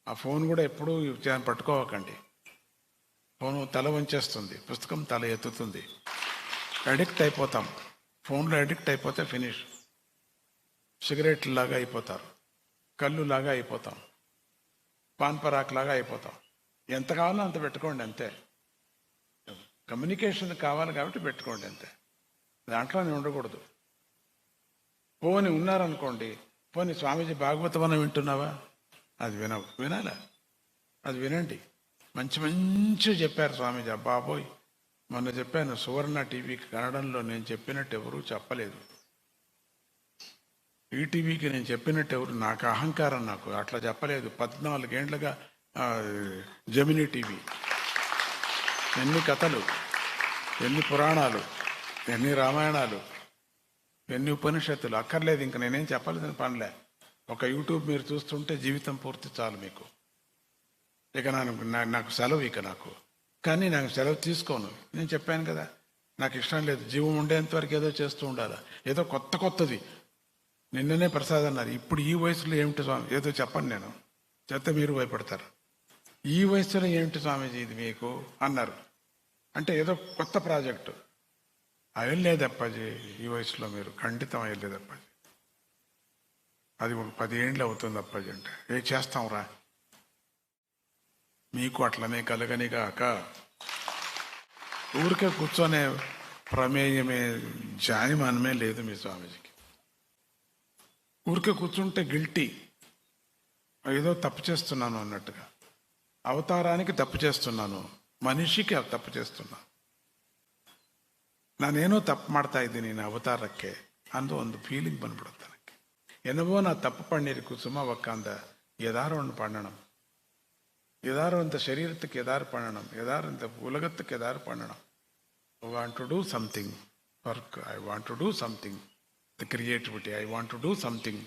ఆ ఫోన్ కూడా ఎప్పుడూ పట్టుకోవకండి. ఫోను తల వంచేస్తుంది, పుస్తకం తల ఎత్తుతుంది. అడిక్ట్ అయిపోతాం. ఫోన్లో అడిక్ట్ అయిపోతే ఫినిష్. సిగరెట్లాగా అయిపోతారు, కళ్ళులాగా అయిపోతాం, పాన్ పరాక్లాగా అయిపోతాం. ఎంత కావాలో అంత పెట్టుకోండి అంతే. కమ్యూనికేషన్ కావాలి కాబట్టి పెట్టుకోండి అంతే. దాంట్లోనే ఉండకూడదు. పోని ఉన్నారనుకోండి, పోని స్వామీజీ భాగవతమనం వింటున్నావా, అది వినాలా, అది వినండి. మంచి మంచి చెప్పారు స్వామీజీ. బాబోయ్, మొన్న చెప్పాను సువర్ణ టీవీకి, కన్నడంలో నేను చెప్పినట్టు ఎవరూ చెప్పలేదు. ఈటీవీకి నేను చెప్పినట్టు ఎవరు, నాకు అహంకారం, నాకు అట్లా చెప్పలేదు. 14 ఏళ్లుగా జమినీ టీవీ ఎన్ని కథలు, ఎన్ని పురాణాలు, ఎన్ని రామాయణాలు, ఎన్ని ఉపనిషత్తులు, అక్కర్లేదు ఇంక నేనేం చెప్పలేదని పనిలే. ఒక యూట్యూబ్ మీరు చూస్తుంటే జీవితం పూర్తి చాలు మీకు. ఇక నాకు సెలవు, ఇక నాకు. కానీ నాకు సెలవు తీసుకోను. నేను చెప్పాను కదా, నాకు ఇష్టం లేదు. జీవం ఉండేంత వరకు ఏదో చేస్తూ ఉండాలి, ఏదో కొత్తది. నిన్ననే ప్రసాద్ అన్నారు, ఇప్పుడు ఈ వయసులో ఏమిటి స్వామి, ఏదో చెప్పండి, నేను చెప్తే మీరు భయపడతారు. ఈ వయసులో ఏమిటి స్వామీజీ ఇది మీకు అన్నారు. అంటే ఏదో కొత్త ప్రాజెక్టు. అయ్యలేదు అప్పాజీ, ఈ వయసులో మీరు ఖండితం అయ్యలేదు అప్పాజీ, అది ఒక 10 ఏళ్ళు అవుతుంది అప్పాజీ అంటే. ఏ చేస్తాం రా, మీకు అట్లనే కలగనిగాక. ఊరికే కూర్చొనే ప్రమేయమే, జాయమానమే లేదు మీ స్వామీజీకి. ఊరికే కూర్చుంటే గిల్టీ, ఏదో తప్పు చేస్తున్నాను అన్నట్టుగా. అవతారానికి తప్పు చేస్తున్నాను, ಮನುಷ್ಯಕ್ಕೆ ತಪ್ಪು చేస్తున్నా. ನಾನೇನೋ ತಪ್ಪು ಮಾಡ್ತಾ ಇದ್ದೀನಿ ಅವತಾರಕ್ಕೆ ಅಂದು ಒಂದು ಫೀಲಿಂಗ್ ಬಂದ್ಬಿಡುತ್ತೆ ನನಗೆ. ಏನವೋ ನಾ ತಪ್ಪು பண்ணிருக்கு சும்மா உக்காந்த ஏதாரோ ஒன்று பண்ணணும், ஏதாரோ இந்த சரீரத்துக்கு ஏதாரு பண்ணணும், ஏதாரு இந்த உலகத்துக்கு ஏதாரு பண்ணணும். I want to do something work, I want to do something the creativity, I want to do something